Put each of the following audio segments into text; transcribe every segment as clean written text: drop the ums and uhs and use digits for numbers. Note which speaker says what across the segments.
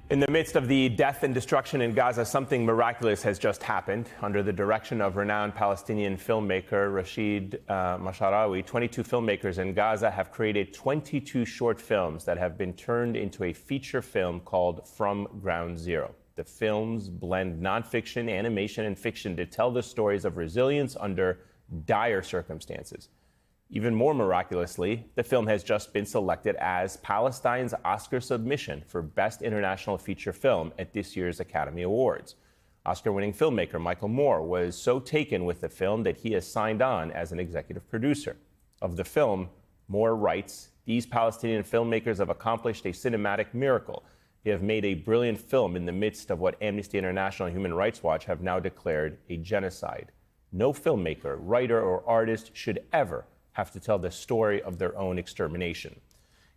Speaker 1: In the midst of the death and destruction in Gaza, something miraculous has just happened. Under the direction of renowned Palestinian filmmaker Rashid Masharawi, 22 filmmakers in Gaza have created 22 short films that have been turned into a feature film called From Ground Zero. The films blend nonfiction, animation, and fiction to tell the stories of resilience under dire circumstances. Even more miraculously, the film has just been selected as Palestine's Oscar submission for Best International Feature Film at this year's Academy Awards. Oscar-winning filmmaker Michael Moore was so taken with the film that he has signed on as an executive producer. Of the film, Moore writes, "These Palestinian filmmakers have accomplished a cinematic miracle. They have made a brilliant film in the midst of what Amnesty International and Human Rights Watch have now declared a genocide. No filmmaker, writer, or artist should ever have to tell the story of their own extermination."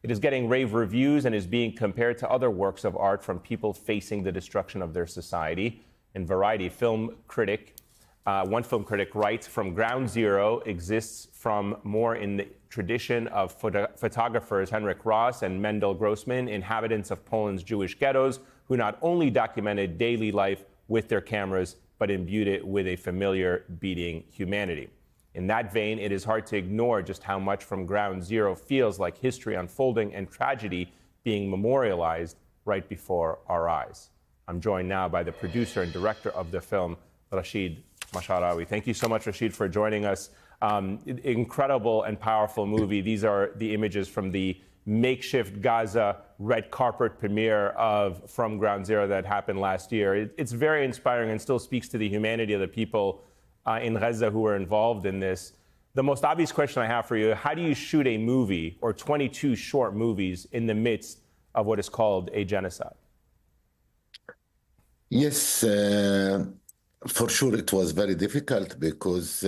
Speaker 1: It is getting rave reviews and is being compared to other works of art from people facing the destruction of their society. In Variety, one film critic writes, "From Ground Zero exists from more in the tradition of photographers Henrik Ross and Mendel Grossman, inhabitants of Poland's Jewish ghettos, who not only documented daily life with their cameras, but imbued it with a familiar, beating humanity." In that vein, it is hard to ignore just how much From Ground Zero feels like history unfolding and tragedy being memorialized right before our eyes. I'm joined now by the producer and director of the film, Rashid Masharawi. Thank you so much, Rashid, for joining us. Incredible and powerful movie. These are the images from the makeshift Gaza red carpet premiere of From Ground Zero that happened last year. It's very inspiring and still speaks to the humanity of the people in Gaza who were involved in this. The most obvious question I have for you, how do you shoot a movie or 22 short movies in the midst of what is called a genocide?
Speaker 2: Yes, for sure it was very difficult because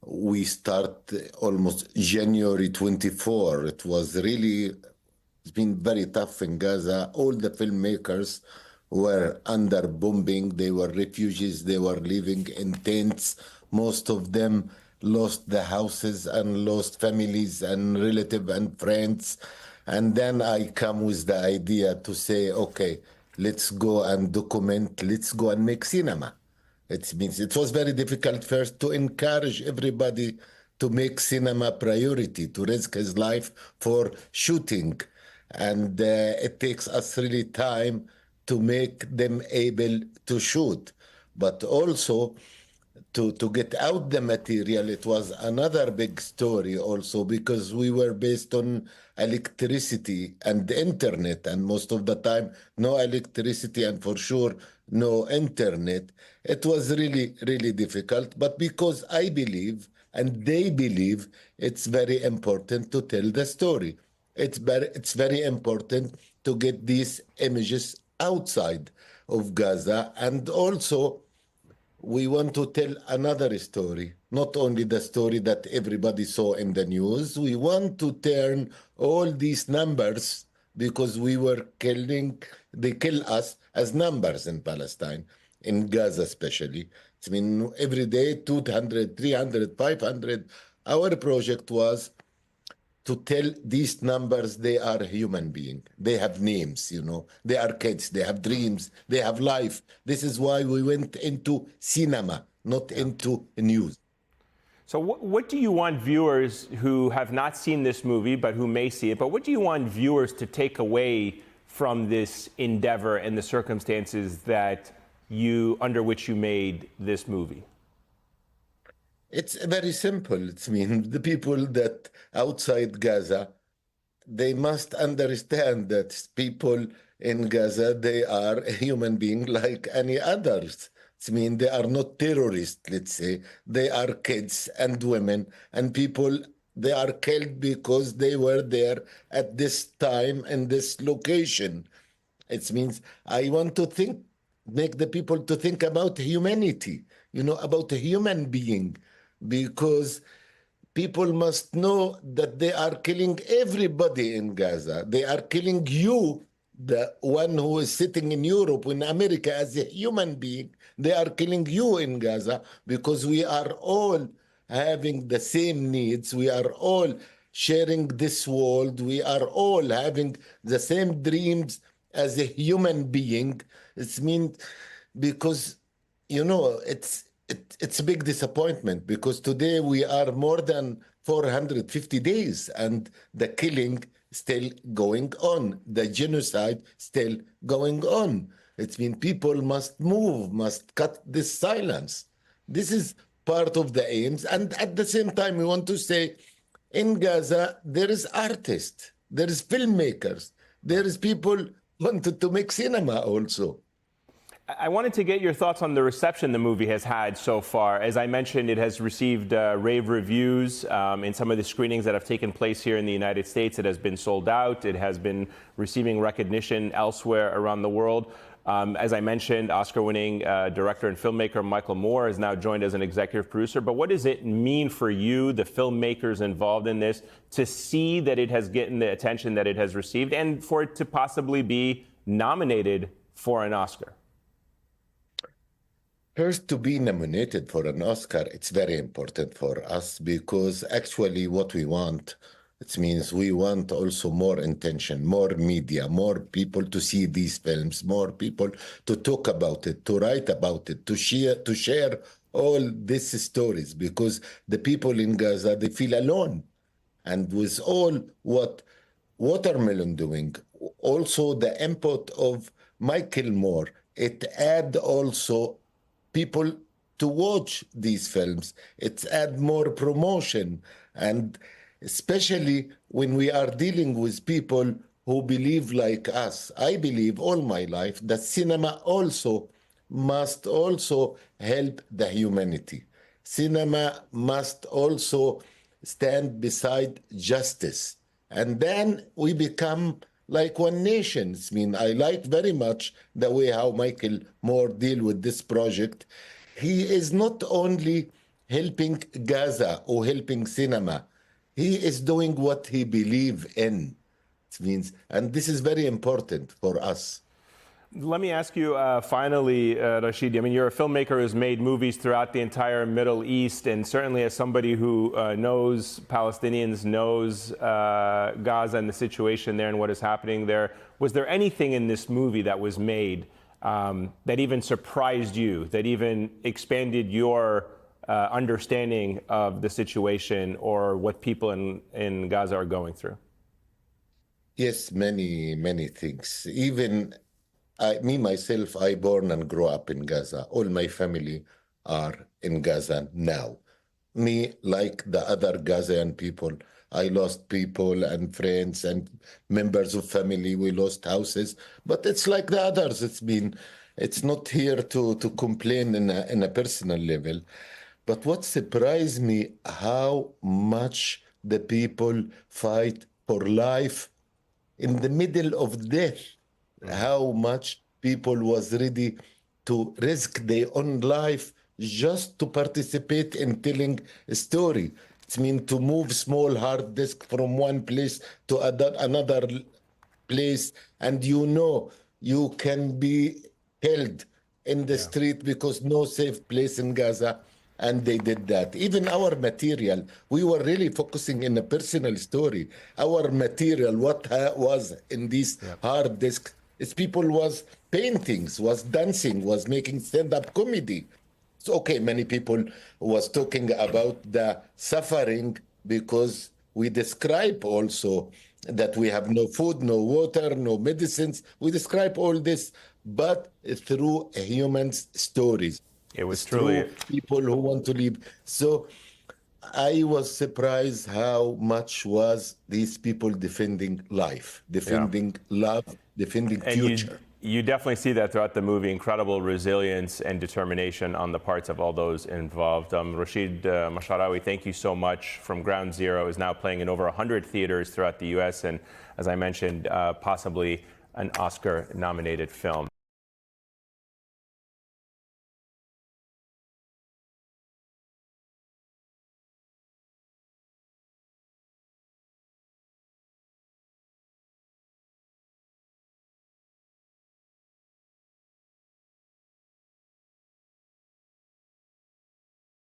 Speaker 2: we start almost January 24. It's been very tough in Gaza. All the filmmakers were under bombing. They were refugees. They were living in tents. Most of them lost their houses and lost families and relatives and friends. And then I come with the idea to say, okay, let's go and document, let's go and make cinema. It was very difficult first to encourage everybody to make cinema priority, to risk his life for shooting. And it takes us really time to make them able to shoot. But also to get out the material, it was another big story also because we were based on electricity and the internet, and most of the time no electricity and for sure no internet. It was really, really difficult, but because I believe and they believe it's very important to tell the story. It's very important to get these images outside of Gaza. And also, we want to tell another story, not only the story that everybody saw in the news. We want to turn all these numbers, because they kill us as numbers in Palestine, in Gaza especially. Every day, 200, 300, 500. Our project was to tell these numbers they are human beings. They have names, They are kids, they have dreams, they have life. This is why we went into cinema, not into news.
Speaker 1: So what do you want viewers who have not seen this movie, but who may see it, but what do you want viewers to take away from this endeavor and the circumstances under which you made this movie?
Speaker 2: It's very simple. The people that outside Gaza, they must understand that people in Gaza, they are a human being like any others. They are not terrorists, let's say. They are kids and women and people. They are killed because they were there at this time and this location. I want to make the people to think about humanity, about a human being, because people must know that they are killing everybody in Gaza. They are killing you, the one who is sitting in Europe, in America, as a human being. They are killing you in Gaza because we are all having the same needs. We are all sharing this world. We are all having the same dreams as a human being. It's mean because it's a big disappointment because today we are more than 450 days and the killing still going on, the genocide still going on. It's mean people must move, must cut this silence. This is part of the aims. And at the same time, we want to say in Gaza, there is artists, there is filmmakers, there is people wanted to make cinema also.
Speaker 1: I wanted to get your thoughts on the reception the movie has had so far. As I mentioned, it has received rave reviews in some of the screenings that have taken place here in the United States. It has been sold out. It has been receiving recognition elsewhere around the world. As I mentioned, Oscar-winning director and filmmaker Michael Moore is now joined as an executive producer. But what does it mean for you, the filmmakers involved in this, to see that it has gotten the attention that it has received and for it to possibly be nominated for an Oscar?
Speaker 2: First, to be nominated for an Oscar, it's very important for us because actually what we want, it means we want also more attention, more media, more people to see these films, more people to talk about it, to write about it, to share all these stories because the people in Gaza, they feel alone. And with all what Watermelon doing, also the input of Michael Moore, it add also people to watch these films. It's add more promotion, and especially when we are dealing with people who believe like us. I believe all my life that cinema also must also help the humanity. Cinema must also stand beside justice. And then we become like one nation. I mean, I like very much the way how Michael Moore deal with this project. He is not only helping Gaza or helping cinema. He is doing what he believes in. It means, and this is very important for us.
Speaker 1: Let me ask you finally, Rashid, I mean, you're a filmmaker who's made movies throughout the entire Middle East, and certainly as somebody who knows Palestinians, knows Gaza and the situation there and what is happening there, was there anything in this movie that was made that even surprised you, that even expanded your understanding of the situation or what people in Gaza are going through?
Speaker 2: Yes, many things. Even me, myself, I born and grow up in Gaza. All my family are in Gaza now. Me, like the other Gazan people, I lost people and friends and members of family. We lost houses, but it's like the others. It's not here to complain in a personal level. But what surprised me, how much the people fight for life in the middle of death. How much people was ready to risk their own life just to participate in telling a story. It means to move small hard disk from one place to another place, and you can be held in the street because no safe place in Gaza. And they did that. Even our material, we were really focusing in a personal story. Our material, what was in this hard disk, is people was paintings, was dancing, was making stand-up comedy. So, okay, many people was talking about the suffering because we describe also that we have no food, no water, no medicines. We describe all this, but through a human's stories.
Speaker 1: It was truly
Speaker 2: people who want to live. So I was surprised how much was these people defending life, defending love, defending future.
Speaker 1: You definitely see that throughout the movie, incredible resilience and determination on the parts of all those involved. Rashid Masharawi, thank you so much. From Ground Zero is now playing in over 100 theaters throughout the U.S. and, as I mentioned, possibly an Oscar-nominated film.